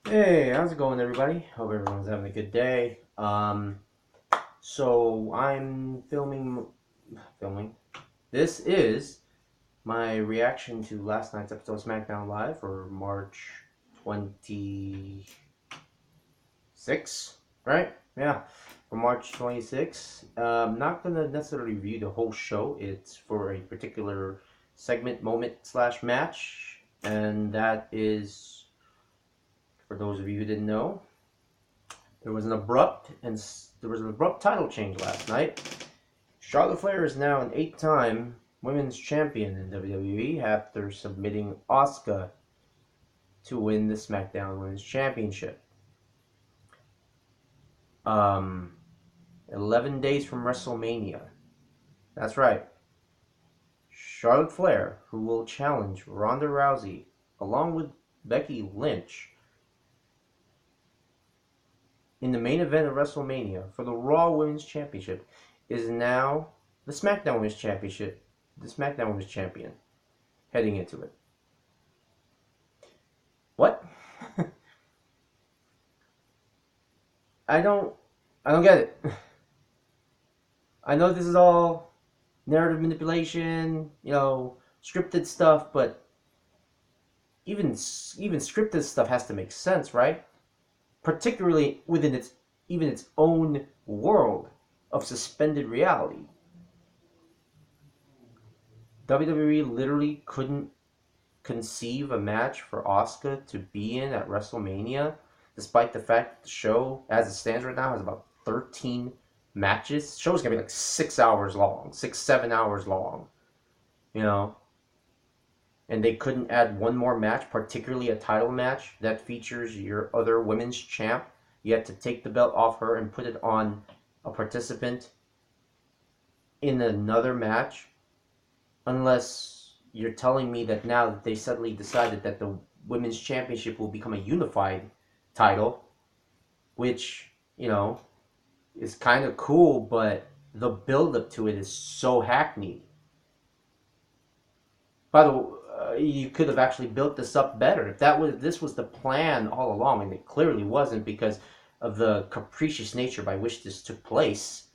Hey, how's it going, everybody? Hope everyone's having a good day. So I'm filming. This is my reaction to last night's episode of SmackDown Live for March 26th, right? Yeah, for March 26th. Not gonna necessarily review the whole show. It's for a particular segment, moment slash match, and that is for those of you who didn't know. There was an abrupt title change last night. Charlotte Flair is now an 8-time women's champion in WWE after submitting Asuka to win the SmackDown Women's Championship. Um, 11 days from WrestleMania. That's right. Charlotte Flair, who will challenge Ronda Rousey along with Becky Lynch in the main event of WrestleMania for the Raw Women's Championship, is now the SmackDown Women's Championship, the SmackDown Women's Champion, heading into it. What? I don't, I don't get it. I know this is all narrative manipulation, scripted stuff, but even scripted stuff has to make sense, right? Particularly within its own world of suspended reality. WWE literally couldn't conceive a match for Asuka to be in at WrestleMania, despite the fact that the show, as it stands right now, has about 13 matches. The show's gonna be like 6 hours long, 7 hours long, you know. And they couldn't add one more match, particularly a title match that features your other women's champ. You had to take the belt off her and put it on a participant in another match, unless you're telling me that now that they suddenly decided that the women's championship will become a unified title, which, is kind of cool, but the build up to it is so hackneyed. By the way, you could have actually built this up better if this was the plan all along, and it clearly wasn't because of the capricious nature by which this took place.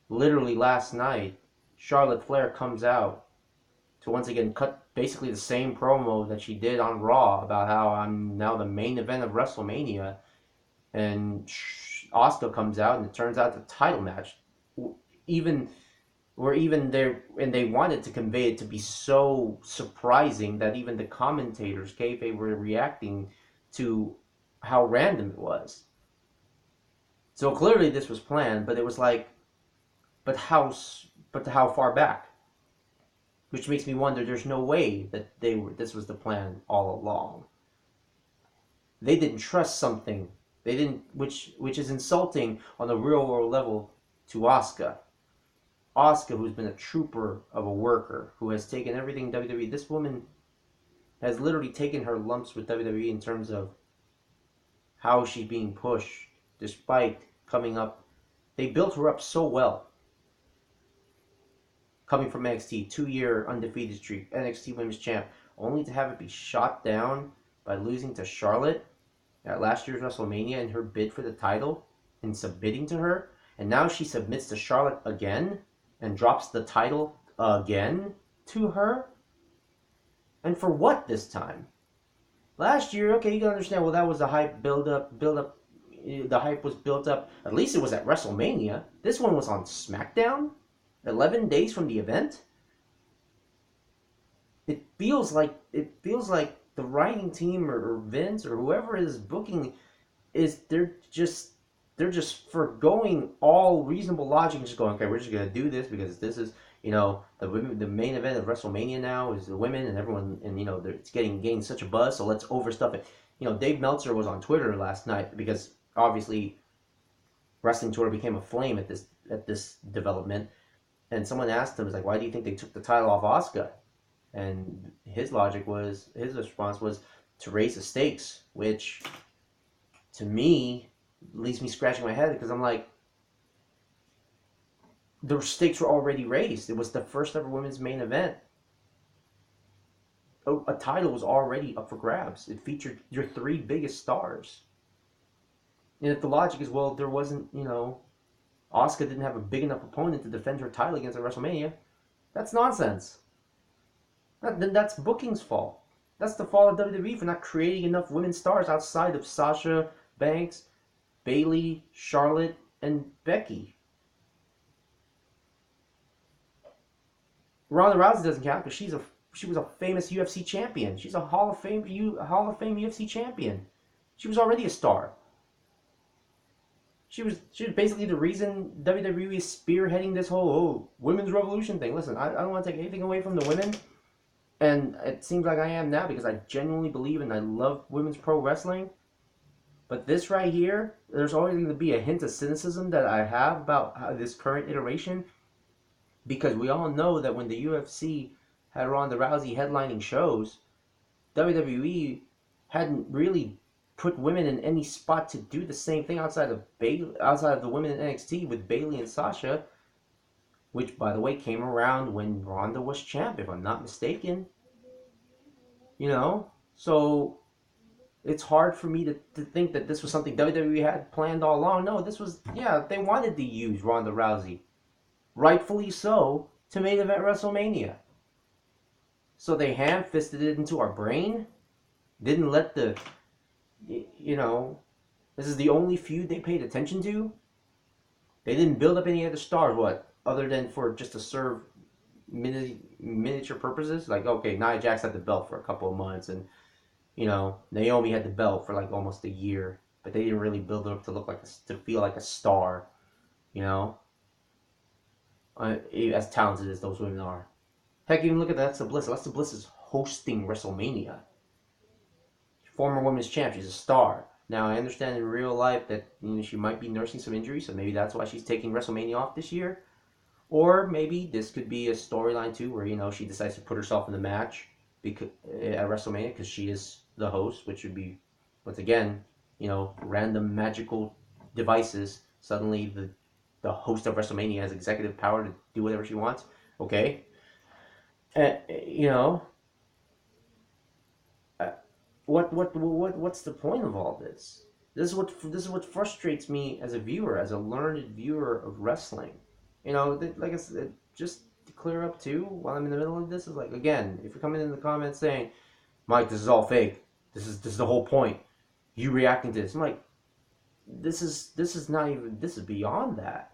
Literally last night, Charlotte Flair comes out to once again cut basically the same promo that she did on Raw about how I'm now the main event of WrestleMania, and Asuka comes out and it turns out the title match, even even there, and they wanted to convey it to be so surprising that even the commentators, kayfabe, were reacting to how random it was. So clearly this was planned, but it was like, but how far back? Which makes me wonder. There's no way that this was the plan all along. They didn't trust something. They didn't, which is insulting on a real world level to Asuka. Asuka, who's been a trooper of a worker, who has taken everything WWE. This woman has literally taken her lumps with WWE in terms of how she's being pushed, despite coming up. They built her up so well. Coming from NXT, 2-year undefeated streak, NXT Women's Champ, only to have it be shot down by losing to Charlotte at last year's WrestleMania in her bid for the title and submitting to her. And now she submits to Charlotte again and drops the title again to her. And for what this time? Last year, okay, you can understand, well, that was a hype build up. The hype was built up. At least it was at WrestleMania. This one was on SmackDown, 11 days from the event. It feels like the writing team or Vince or whoever is booking they're just foregoing all reasonable logic and just going, okay, we're just gonna do this because this is, the main event of WrestleMania now is the women, and everyone, and it's getting such a buzz, so let's overstuff it. Dave Meltzer was on Twitter last night because obviously wrestling Twitter became aflame at this development, and someone asked him, like, why do you think they took the title off Asuka? And his response was to raise the stakes, which to me leaves me scratching my head because I'm like, the stakes were already raised. It was the first ever women's main event. a title was already up for grabs. It featured your three biggest stars. And if the logic is, well, there wasn't, Asuka didn't have a big enough opponent to defend her title against at WrestleMania, that's nonsense. That's booking's fault. That's the fault of WWE for not creating enough women's stars outside of Sasha Banks, Bayley, Charlotte, and Becky. Ronda Rousey doesn't count because she was a famous UFC champion. She's a Hall of Fame UFC champion. She was already a star. She was basically the reason WWE is spearheading this whole women's revolution thing. Listen, I don't want to take anything away from the women, and it seems like I am now because I genuinely believe and I love women's pro wrestling. But this right here, there's always going to be a hint of cynicism that I have about this current iteration, because we all know that when the UFC had Ronda Rousey headlining shows, WWE hadn't really put women in any spot to do the same thing outside of the women in NXT with Bayley and Sasha, which by the way came around when Ronda was champ, if I'm not mistaken. So it's hard for me to think that this was something WWE had planned all along. No, this was, they wanted to use Ronda Rousey, rightfully so, to main event WrestleMania. So they ham-fisted it into our brain, didn't let this is the only feud they paid attention to. They didn't build up any other stars, other than for just to serve miniature purposes. Like, okay, Nia Jax had the belt for a couple of months, and Naomi had the belt for like almost a year, but they didn't really build it up to feel like a star, as talented as those women are. Heck, even look at Alexa Bliss. Alexa Bliss is hosting WrestleMania. Former women's champ, she's a star. Now, I understand in real life that she might be nursing some injuries, so maybe that's why she's taking WrestleMania off this year. Or maybe this could be a storyline too, where she decides to put herself in the match at WrestleMania because she is the host, which would be, once again, random magical devices. Suddenly, the host of WrestleMania has executive power to do whatever she wants. Okay, what's the point of all this? This is what frustrates me as a viewer, as a learned viewer of wrestling. Like I said, just to clear up too, while I'm in the middle of this, is like, again, if you're coming in the comments saying, Mike, this is all fake. This is the whole point. You reacting to this. I'm like, this is not even, this is beyond that.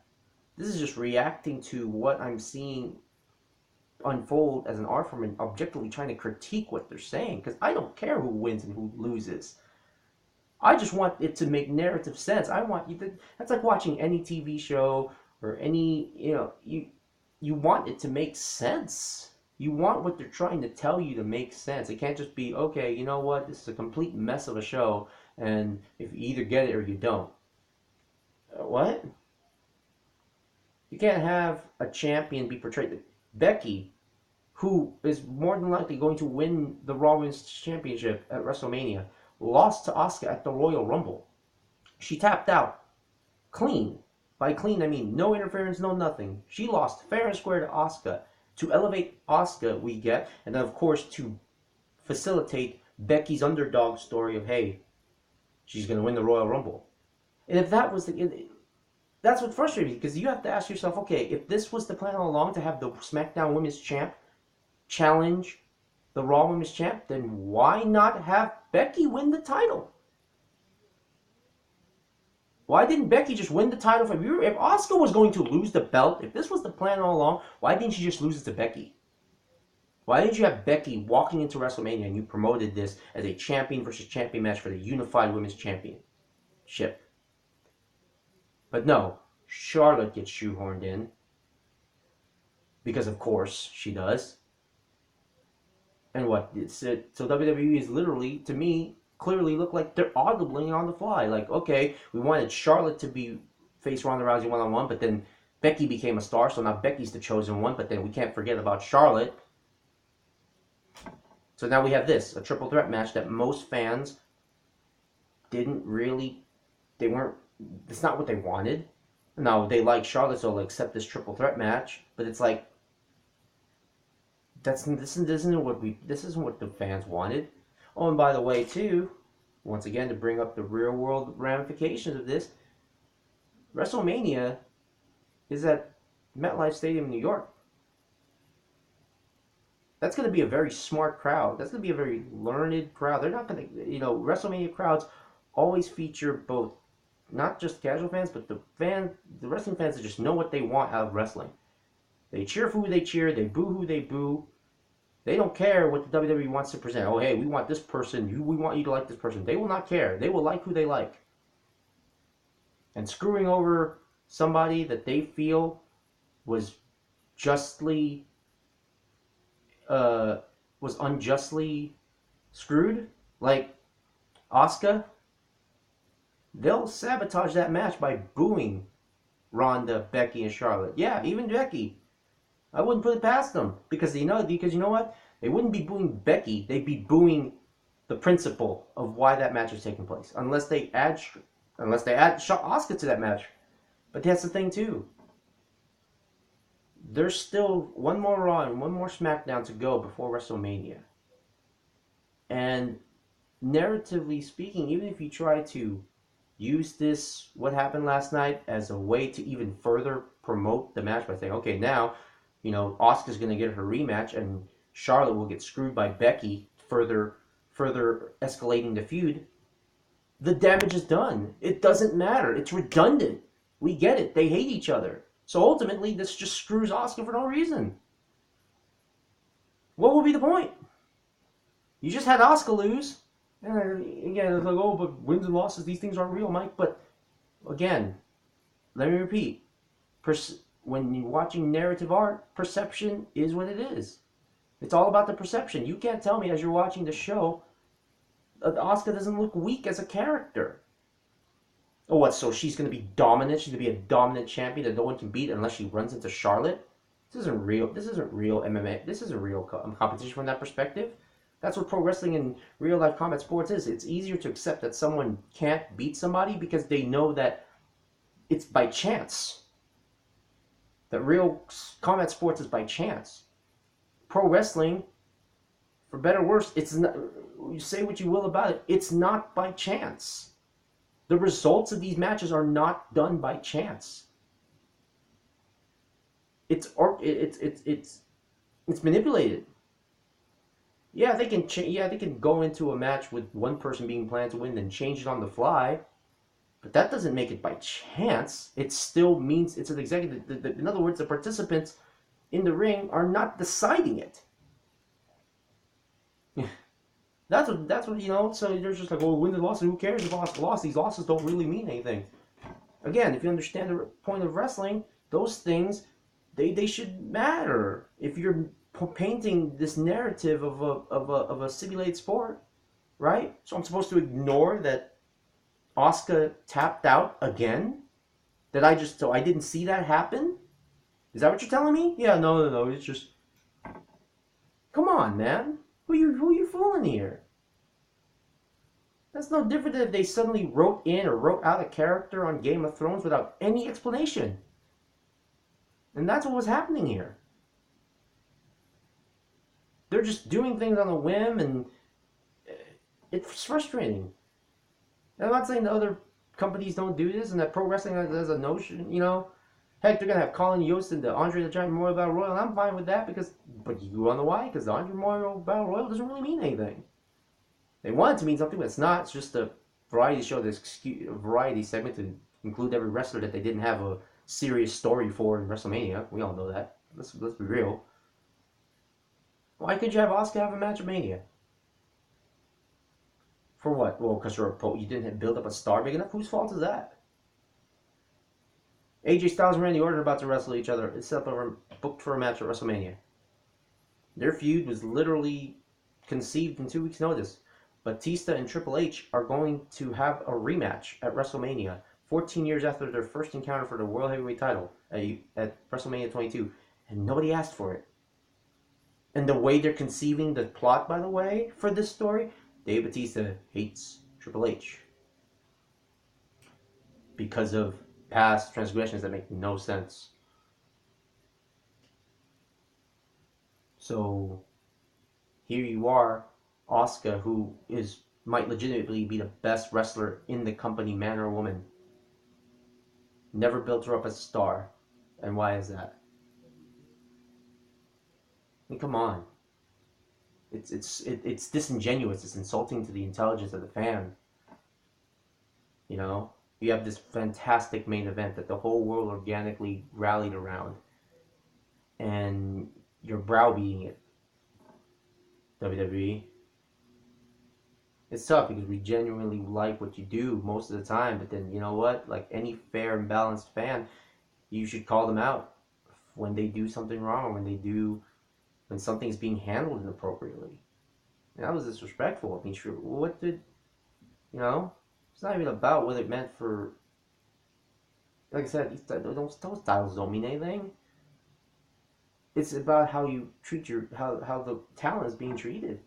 This is just reacting to what I'm seeing unfold as an art form and objectively trying to critique what they're saying, because I don't care who wins and who loses. I just want it to make narrative sense. I want you to, that's like watching any TV show or any, you want it to make sense. You want what they're trying to tell you to make sense. It can't just be, okay, you know what, this is a complete mess of a show, and if you either get it or you don't. What? You can't have a champion be portrayed. Becky, who is more than likely going to win the Raw Women's Championship at WrestleMania, lost to Asuka at the Royal Rumble. She tapped out. Clean. By clean, I mean no interference, no nothing. She lost fair and square to Asuka. To elevate Asuka, we get, and then of course to facilitate Becky's underdog story of, hey, she's going to win the Royal Rumble. And if that was that's what frustrates me, because you have to ask yourself, okay, if this was the plan all along to have the SmackDown Women's Champ challenge the Raw Women's Champ, then why not have Becky win the title? Why didn't Becky just win the title? If Asuka was going to lose the belt, if this was the plan all along, why didn't she just lose it to Becky? Why didn't you have Becky walking into WrestleMania and you promoted this as a champion versus champion match for the Unified Women's Championship? But no, Charlotte gets shoehorned in. Because of course she does. And what? So WWE is literally, to me, clearly look like they're audibly on the fly. Like, okay, we wanted Charlotte to face Ronda Rousey one-on-one, but then Becky became a star, so now Becky's the chosen one, but then we can't forget about Charlotte. So now we have this, a triple threat match that most fans it's not what they wanted. Now, they like Charlotte, so they'll accept this triple threat match, but it's like, This isn't what the fans wanted. Oh, and by the way, too, once again to bring up the real world ramifications of this, WrestleMania is at MetLife Stadium in New York. That's going to be a very smart crowd. That's going to be a very learned crowd. They're not going to, WrestleMania crowds always feature both, not just casual fans, but the wrestling fans that just know what they want out of wrestling. They cheer for who they cheer. They boo who they boo. They don't care what the WWE wants to present. Oh, hey, we want this person. We want you to like this person. They will not care. They will like who they like. And screwing over somebody that they feel was justly, was unjustly screwed, like Asuka, they'll sabotage that match by booing Ronda, Becky, and Charlotte. Yeah, even Becky. I wouldn't put it past them because you know what? They wouldn't be booing Becky. They'd be booing the principle of why that match is taking place, unless they add Asuka to that match. But that's the thing too. There's still one more Raw and one more SmackDown to go before WrestleMania. And narratively speaking, even if you try to use this, what happened last night, as a way to even further promote the match by saying, okay, now, Asuka's going to get her rematch and Charlotte will get screwed by Becky, further escalating the feud, the damage is done. It doesn't matter. It's redundant. We get it. They hate each other. So ultimately, this just screws Asuka for no reason. What would be the point? You just had Asuka lose. And again, it's like, oh, but wins and losses, these things aren't real, Mike. But again, let me repeat. When you're watching narrative art, perception is what it is. It's all about the perception. You can't tell me as you're watching the show that Asuka doesn't look weak as a character. Oh, what? So she's going to be dominant? She's going to be a dominant champion that no one can beat unless she runs into Charlotte? This isn't real. This isn't real MMA. This isn't real competition from that perspective. That's what pro wrestling and real life combat sports is. It's easier to accept that someone can't beat somebody because they know that it's by chance. That real combat sports is by chance. Pro wrestling, for better or worse, it's not, you say what you will about it, it's not by chance. The results of these matches are not done by chance. It's manipulated. Yeah, they can go into a match with one person being planned to win, then change it on the fly. But that doesn't make it by chance. It still means it's an executive. In other words, the participants in the ring are not deciding it. That's what. So they're just like, well, win the loss, who cares if Asuka lost? These losses don't really mean anything. Again, if you understand the point of wrestling, those things, they should matter. If you're painting this narrative of a simulated sport, right? So I'm supposed to ignore that Asuka tapped out again? So I didn't see that happen? Is that what you're telling me? Yeah, no. It's just, come on, man. Who you fooling here? That's no different than if they suddenly wrote in or wrote out a character on Game of Thrones without any explanation. And that's what was happening here. They're just doing things on a whim, and it's frustrating. And I'm not saying the other companies don't do this and that pro wrestling has a notion, Heck, they're going to have Colin Yost and the Andre the Giant Memorial Battle Royal, and I'm fine with that but you want to know why? Because the Andre Memorial Battle Royal doesn't really mean anything. They want it to mean something, but it's not. It's just a variety show, a variety segment to include every wrestler that they didn't have a serious story for in WrestleMania. We all know that. Let's be real. Why could you have Asuka have a match at Mania? For what? Well, because you didn't build up a star big enough? Whose fault is that? AJ Styles and Randy Orton are about to wrestle each other. It's booked for a match at WrestleMania. Their feud was literally conceived in 2 weeks' notice. Batista and Triple H are going to have a rematch at WrestleMania, 14 years after their first encounter for the World Heavyweight title at WrestleMania 22, and nobody asked for it. And the way they're conceiving the plot, by the way, for this story, Dave Batista hates Triple H because of past transgressions that make no sense. So here you are, Asuka, who might legitimately be the best wrestler in the company, man or woman. Never built her up as a star. And why is that? I mean, come on. It's disingenuous. It's insulting to the intelligence of the fan. You know, you have this fantastic main event that the whole world organically rallied around, and you're browbeating it, WWE. It's tough because we genuinely like what you do most of the time, but then you know what? Like any fair and balanced fan, you should call them out when they do something wrong, or when something's being handled inappropriately. And that was disrespectful. I mean, sure, what did you know? It's not even about what it meant for. Like I said, those titles don't mean anything. It's about how you treat how the talent is being treated.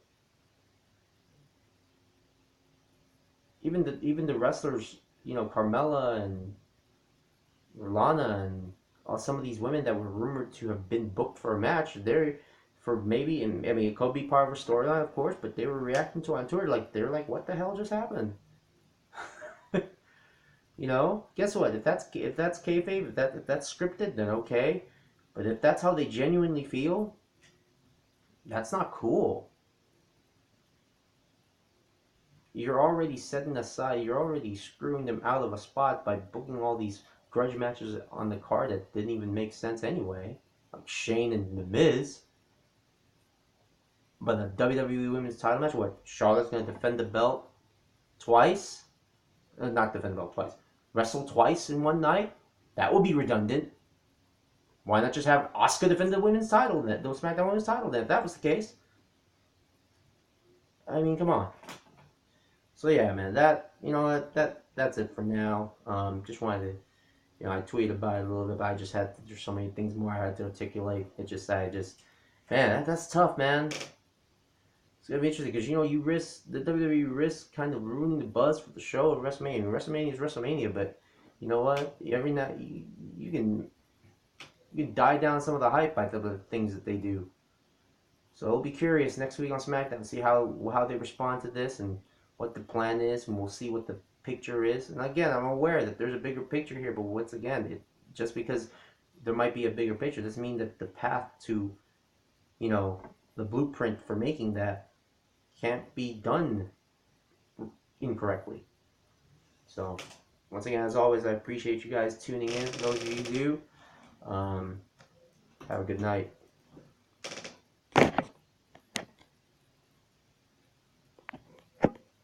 Even the wrestlers, Carmella and Lana and some of these women that were rumored to have been booked for a match, they're for maybe, and I mean it could be part of a storyline, of course, but they were reacting to it on Twitter like they're like, what the hell just happened? Guess what? If that's kayfabe, if that's scripted, then okay. But if that's how they genuinely feel, that's not cool. You're already screwing them out of a spot by booking all these grudge matches on the card that didn't even make sense anyway, like Shane and The Miz. But the WWE Women's Title match, what? Charlotte's gonna defend the belt twice? Not defend the belt twice. Wrestle twice in one night? That would be redundant. Why not just have Asuka defend the women's title then? The SmackDown Women's title then, if that was the case. I mean, come on. So yeah, man, that's it for now. Just wanted to, I tweeted about it a little bit, but there's so many things more I had to articulate. Man, that's tough, man. It's gonna be interesting because the WWE risk kind of ruining the buzz for the show of WrestleMania. WrestleMania is WrestleMania, but you know what? Every night you can die down some of the hype by the things that they do. So I'll be curious next week on SmackDown, see how they respond to this and what the plan is, and we'll see what the picture is. And again, I'm aware that there's a bigger picture here, but once again, just because there might be a bigger picture doesn't mean that the path to, the blueprint for making that can't be done incorrectly. So, once again, as always, I appreciate you guys tuning in. For those of you who do, have a good night.